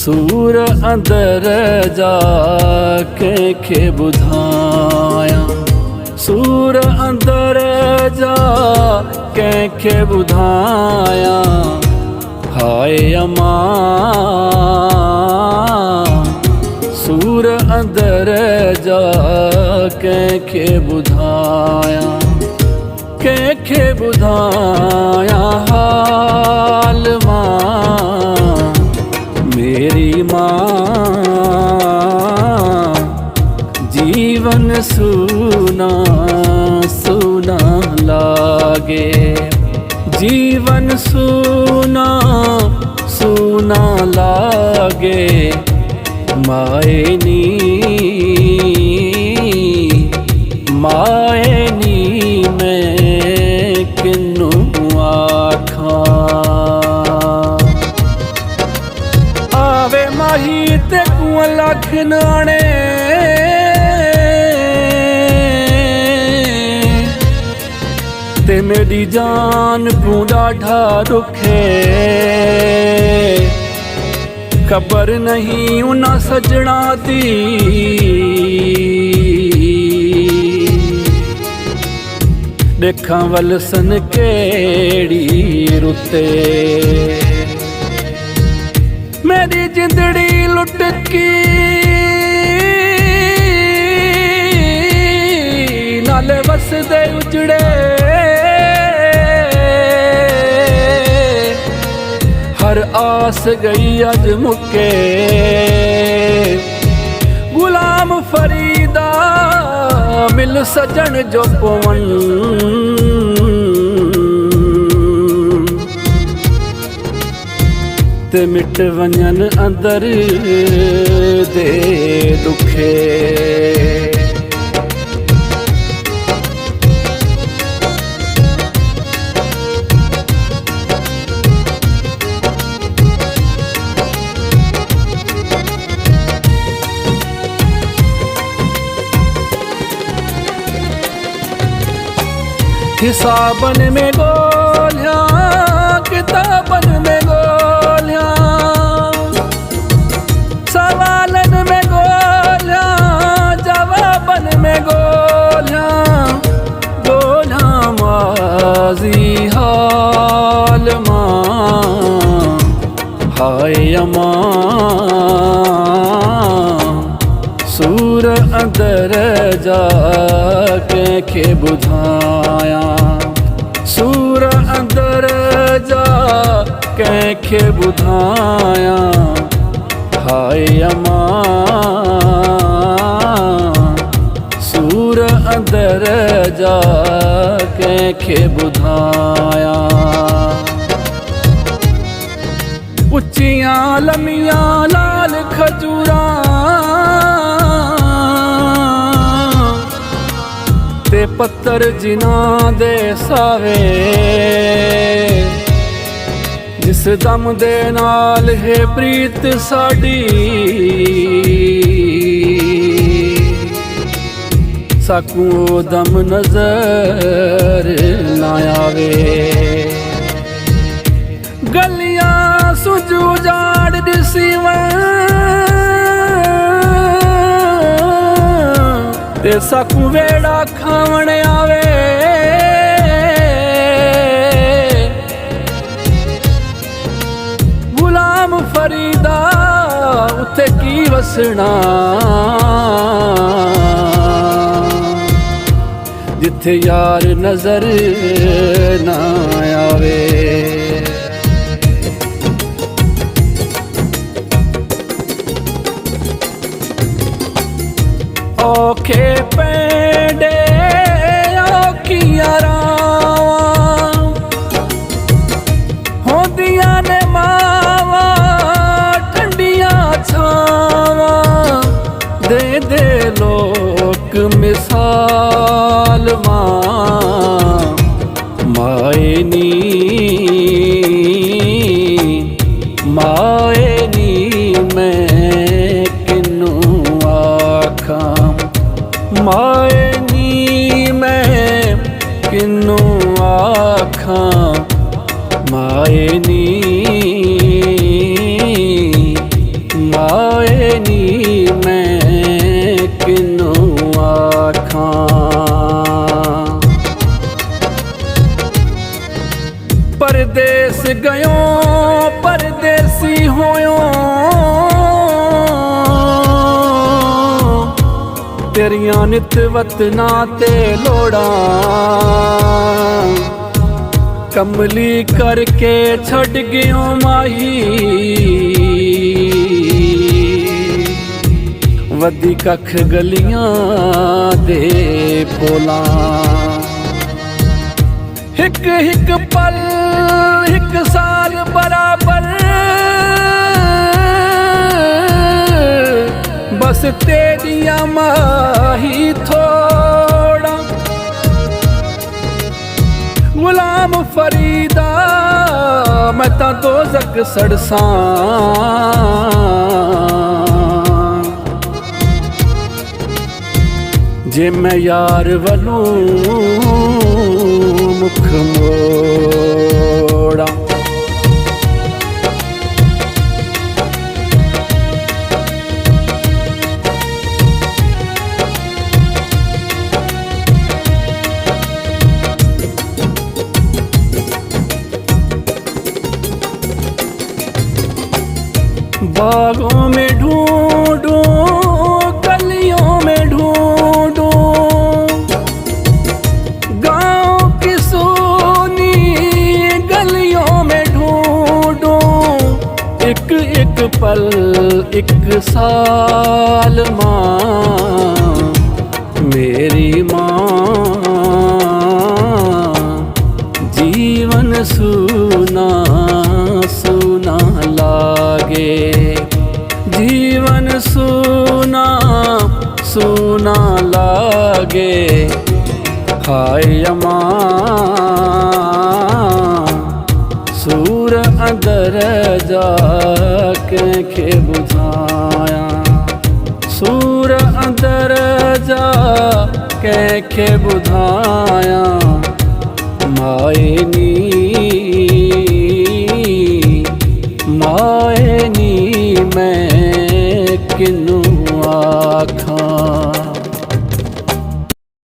सूर अंदर जाके खे बुधाया, सूर अंदर जाके खे बुधाया, हाय अमा सूर अंदर जाके खे बुधाया, के बुधाया हाल मां मेरी मां, जीवन सूना सूना लागे, जीवन सूना सूना लागे, मायनी मायनी मैं किन्नू आखा, आवे माही ते कुआं लख नाने, ते मेरी जान को डाढ़ा रुखे, खबर नहीं उन्हां सजना दी, देखा वलसन केड़ी रुते, मेरी जिंदड़ी लुटकी नाले वसदे उजड़े, हर आस गई अज मुके, गुलाम फरीदा मिल सजन जो पवन, ते मिट वंजन अंदर दे दुखे, हिसाबन में गोलियां किताबन में गोलियां, सवालन में गोलियां जवाबन में गोलियां, गोलियां माजी हाल मां हाय अमा, सूर अंदर जाके खे बुधाया, सूर अंदर जाके खे बुधाया, हाय अमा सूर अंदर जाके खे बुधाया, उच्चियां लमियां लाल खजूरां ते पत्थर जिन्हां दे सावे, जिस दम दे नाल है प्रीत साडी, साकू ओ दम नजर ना आवे, गलियां सुज उजाड़ दिसीवन, ते साकू वेड़ा खावण आवे, गुलाम फरीदा उथे की वसना, जिथे यार नजर ना आवे, औखे पेंडे औखियां रावां, होंदियां ने मावां ठंडियां छावां, दे दे लोक मिसाल मां मायनी मायनी मैं किन्नू आखा, मायनी मैं किन्नू आखा, मायनी गयो परदेसी होयो तेरियां नित वतना ते लोड़ा कमली करके छड़ गयो माही वदी कख गलियां दे पोला हिक हिक पल हिक साल बराबर बस तेरिया माही थोड़ा गुलाम फरीदा मैं तां दोज़ख सड़सां जे मैं यार वलूं मुख मोड़ा बागों में ढूंढूं गलियों में ढूंढूं गांव की सोनी गलियों में ढूंढूं एक एक पल एक साल माँ मेरी माँ जीवन सूना सूना लागे जीवन सूना सूना लागे हाय अमां सूर अंदर जाके खे बुझाया सूर अंदर जाके खे बुझाया माए नी